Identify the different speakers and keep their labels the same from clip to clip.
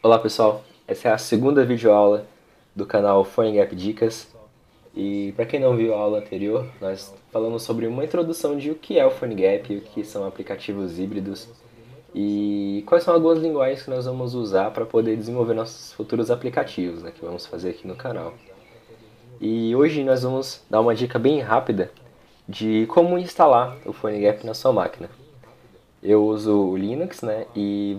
Speaker 1: Olá pessoal, essa é a segunda videoaula do canal PhoneGap Dicas e para quem não viu a aula anterior, nós falamos sobre uma introdução de o que é o PhoneGap, o que são aplicativos híbridos e quais são algumas linguagens que nós vamos usar para poder desenvolver nossos futuros aplicativos, né, que vamos fazer aqui no canal. E hoje nós vamos dar uma dica bem rápida de como instalar o PhoneGap na sua máquina. Eu uso o Linux, né, e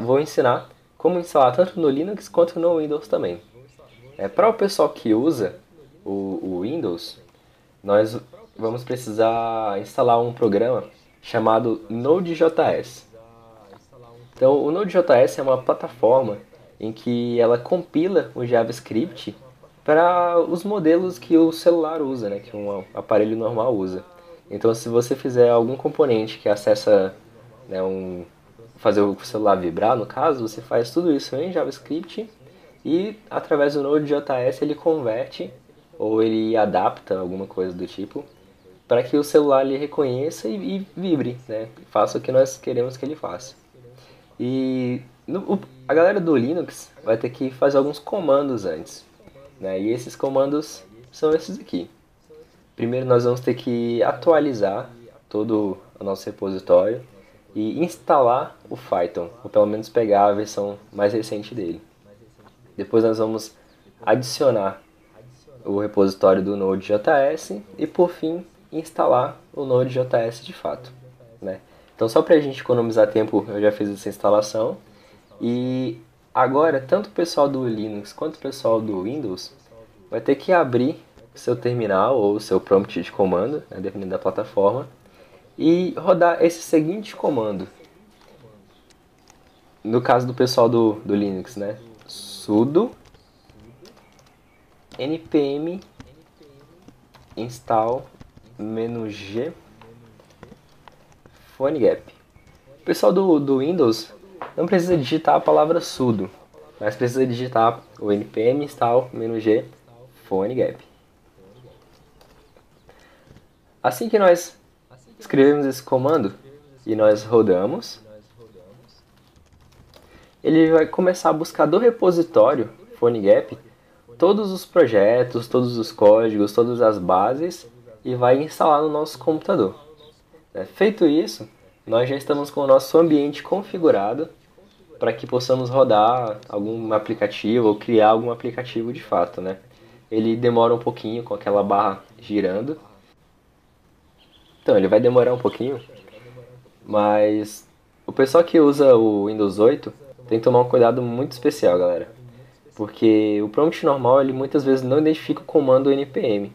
Speaker 1: vou ensinar como instalar tanto no Linux quanto no Windows também. Para o pessoal que usa o Windows, nós vamos precisar instalar um programa chamado Node.js. Então, o Node.js é uma plataforma em que ela compila o JavaScript para os modelos que o celular usa, né, que um aparelho normal usa. Então, se você fizer algum componente que acessa, né, fazer o celular vibrar, no caso, você faz tudo isso em JavaScript e através do Node.js ele converte ou ele adapta alguma coisa do tipo para que o celular lhe reconheça e vibre, né? Faça o que nós queremos que ele faça. E a galera do Linux vai ter que fazer alguns comandos antes, né? E esses comandos são esses aqui. Primeiro nós vamos ter que atualizar todo o nosso repositório e instalar o Python, ou pelo menos pegar a versão mais recente dele. Depois nós vamos adicionar o repositório do Node.js e por fim instalar o Node.js de fato, né? Então só para a gente economizar tempo eu já fiz essa instalação e agora tanto o pessoal do Linux quanto o pessoal do Windows vai ter que abrir seu terminal ou seu prompt de comando, né, dependendo da plataforma, e rodar esse seguinte comando. No caso do pessoal do Linux, né? Sudo npm install -g PhoneGap. O pessoal do Windows não precisa digitar a palavra sudo, mas precisa digitar o npm install -g PhoneGap. Assim que nós escrevemos esse comando e nós rodamos, ele vai começar a buscar do repositório PhoneGap todos os projetos, todos os códigos, todas as bases e vai instalar no nosso computador. Feito isso, nós já estamos com o nosso ambiente configurado para que possamos rodar algum aplicativo ou criar algum aplicativo de fato, né? Ele demora um pouquinho com aquela barra girando. Então, ele vai demorar um pouquinho, mas o pessoal que usa o Windows 8 tem que tomar um cuidado muito especial, galera. Porque o prompt normal ele muitas vezes não identifica o comando npm.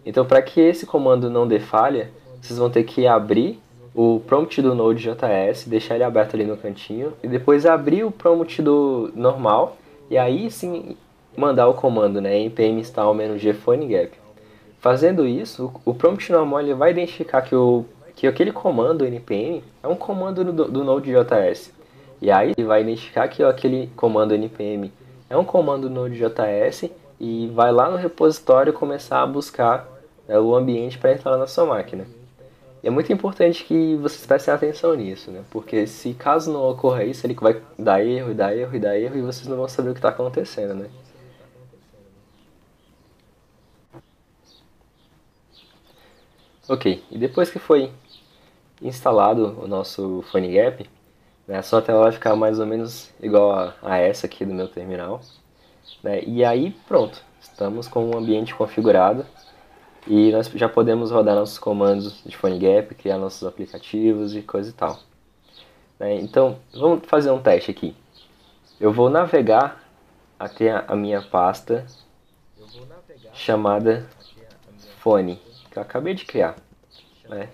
Speaker 1: Então, para que esse comando não dê falha, vocês vão ter que abrir o prompt do Node.js, deixar ele aberto ali no cantinho, e depois abrir o prompt do normal, e aí sim mandar o comando, né, npm install -g PhoneGap. Fazendo isso, o prompt normal ele vai identificar que aquele comando npm é um comando do Node.js. E aí ele vai identificar que aquele comando npm é um comando Node.js e vai lá no repositório começar a buscar o ambiente para instalar na sua máquina. E é muito importante que vocês prestem atenção nisso, né? Porque se caso não ocorra isso, ele vai dar erro, e dar erro, e dar erro, e vocês não vão saber o que está acontecendo, né? Ok, e depois que foi instalado o nosso PhoneGap, né, a sua tela vai ficar mais ou menos igual a essa aqui do meu terminal, né? E aí pronto, estamos com o ambiente configurado e nós já podemos rodar nossos comandos de PhoneGap, criar nossos aplicativos e coisa e tal, né? Então vamos fazer um teste aqui. Eu vou navegar até a minha pasta chamada Phone, que eu acabei de criar, né?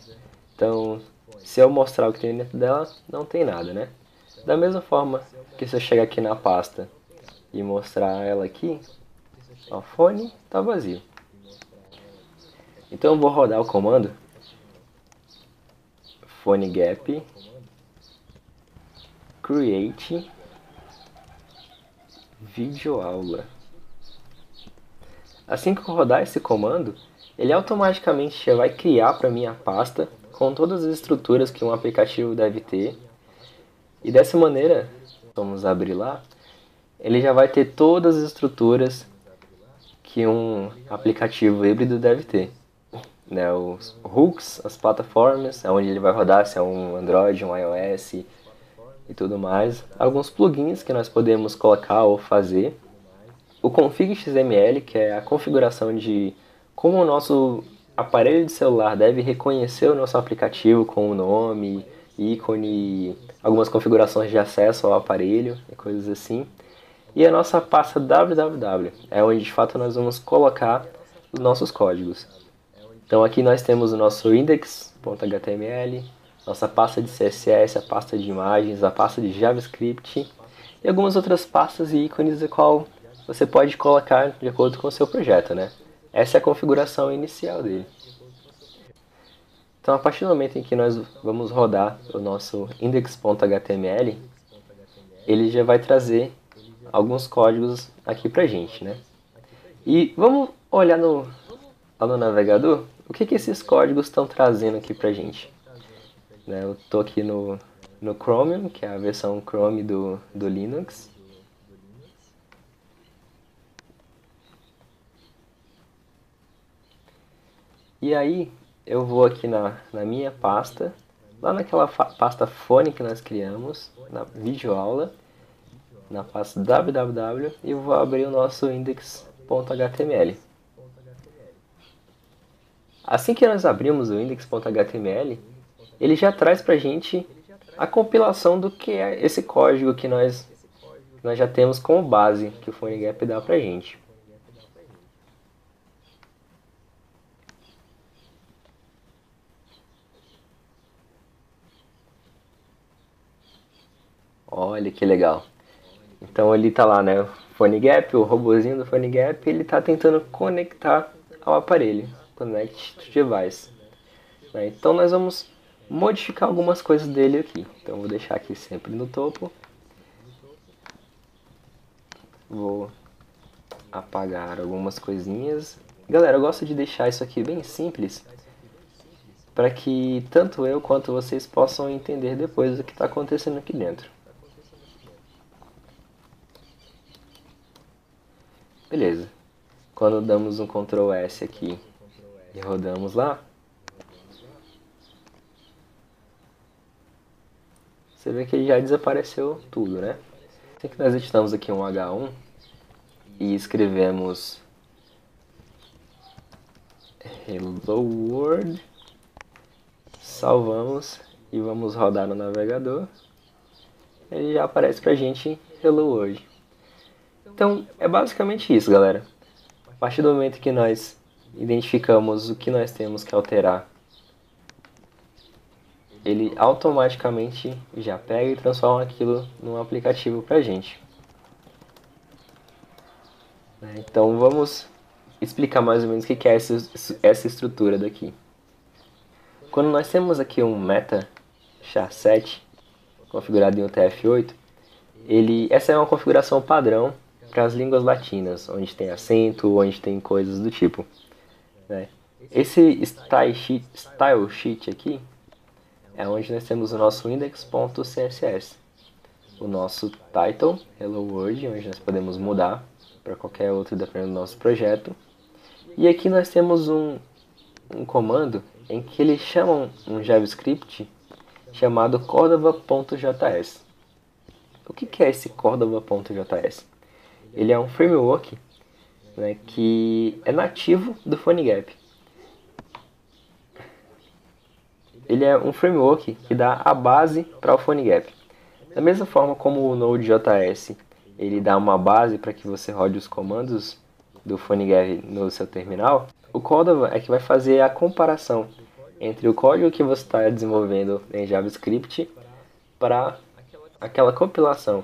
Speaker 1: Então, se eu mostrar o que tem dentro dela, não tem nada, né? Da mesma forma que se eu chegar aqui na pasta e mostrar ela aqui, ó, Phone está vazio. Então eu vou rodar o comando PhoneGap create videoaula. Assim que eu rodar esse comando, ele automaticamente já vai criar para minha pasta com todas as estruturas que um aplicativo deve ter. E dessa maneira, vamos abrir lá, ele já vai ter todas as estruturas que um aplicativo híbrido deve ter. Né, os hooks, as plataformas, onde ele vai rodar, se é um Android, um iOS e tudo mais. Alguns plugins que nós podemos colocar ou fazer. O config XML, que é a configuração de como o nosso aparelho de celular deve reconhecer o nosso aplicativo com o nome, ícone, algumas configurações de acesso ao aparelho e coisas assim. E a nossa pasta www, é onde de fato nós vamos colocar os nossos códigos. Então aqui nós temos o nosso index.html, nossa pasta de CSS, a pasta de imagens, a pasta de JavaScript e algumas outras pastas e ícones a qual você pode colocar de acordo com o seu projeto, né? Essa é a configuração inicial dele. Então a partir do momento em que nós vamos rodar o nosso index.html, ele já vai trazer alguns códigos aqui pra gente, né? E vamos olhar lá no navegador o que esses códigos estão trazendo aqui pra gente. Né? Eu tô aqui no Chromium, que é a versão Chrome do Linux. E aí eu vou aqui na minha pasta, lá naquela pasta fone que nós criamos, na videoaula, na pasta www, e vou abrir o nosso index.html. Assim que nós abrimos o index.html, ele já traz pra gente a compilação do que é esse código que nós já temos como base, que o PhoneGap dá pra gente. Olha que legal. Então ele tá lá, né? O PhoneGap, o robozinho do PhoneGap, ele tá tentando conectar ao aparelho. Connect to device. Né? Então nós vamos modificar algumas coisas dele aqui. Então vou deixar aqui sempre no topo. Vou apagar algumas coisinhas. Galera, eu gosto de deixar isso aqui bem simples, para que tanto eu quanto vocês possam entender depois o que está acontecendo aqui dentro. Beleza. Quando damos um Ctrl S aqui e rodamos lá, você vê que já desapareceu tudo, né? Assim que nós editamos aqui um H1 e escrevemos Hello World, salvamos e vamos rodar no navegador, ele já aparece pra gente Hello World. Então é basicamente isso, galera. A partir do momento que nós identificamos o que nós temos que alterar, ele automaticamente já pega e transforma aquilo num aplicativo pra gente. Então vamos explicar mais ou menos o que é essa estrutura daqui. Quando nós temos aqui um meta SHA-7 configurado em UTF-8, essa é uma configuração padrão para as línguas latinas, onde tem acento, onde tem coisas do tipo. Né? Esse style sheet aqui é onde nós temos o nosso index.css, o nosso title, Hello World, onde nós podemos mudar para qualquer outro dependendo do nosso projeto. E aqui nós temos um comando em que eles chamam um JavaScript chamado Cordova.js. O que é esse Cordova.js? Ele é um framework, né, que é nativo do PhoneGap. Ele é um framework que dá a base para o PhoneGap. Da mesma forma como o Node.js ele dá uma base para que você rode os comandos do PhoneGap no seu terminal, o Cordova é que vai fazer a comparação entre o código que você está desenvolvendo em JavaScript para aquela compilação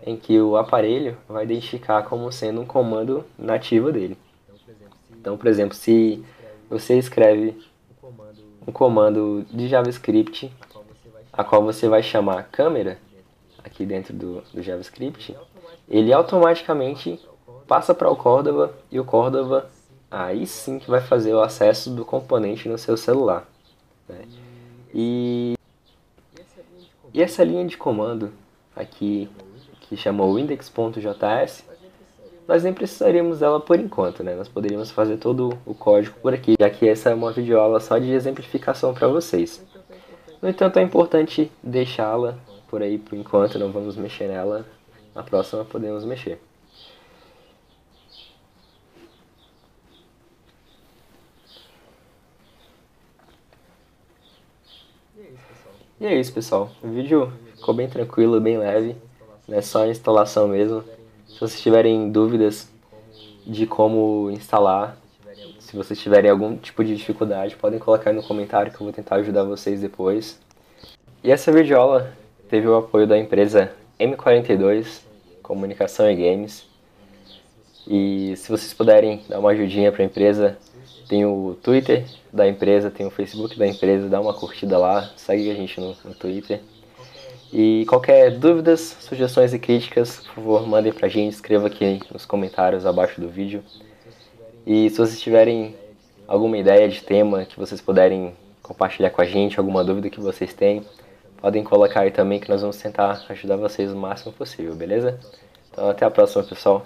Speaker 1: em que o aparelho vai identificar como sendo um comando nativo dele. Então, por exemplo, se você escreve um comando de JavaScript, a qual você vai chamar câmera, aqui dentro do JavaScript, ele automaticamente passa para o Cordova, e o Cordova aí sim que vai fazer o acesso do componente no seu celular. Né? E essa linha de comando aqui, que chama o index.js, nós nem precisaríamos dela por enquanto, né? Nós poderíamos fazer todo o código por aqui, já que essa é uma videoaula só de exemplificação para vocês. No entanto, é importante deixá-la por aí por enquanto, não vamos mexer nela. Na próxima podemos mexer. E é isso, pessoal. O vídeo ficou bem tranquilo, bem leve, né? Só a instalação mesmo. Se vocês tiverem dúvidas de como instalar, se vocês tiverem algum tipo de dificuldade, podem colocar aí no comentário que eu vou tentar ajudar vocês depois. E essa videoaula teve o apoio da empresa M42, Comunicação e Games. E se vocês puderem dar uma ajudinha para a empresa, tem o Twitter da empresa, tem o Facebook da empresa, dá uma curtida lá, segue a gente no Twitter. E qualquer dúvidas, sugestões e críticas, por favor, mandem pra gente, escreva aqui nos comentários abaixo do vídeo. E se vocês tiverem alguma ideia de tema que vocês puderem compartilhar com a gente, alguma dúvida que vocês têm, podem colocar aí também que nós vamos tentar ajudar vocês o máximo possível, beleza? Então até a próxima, pessoal.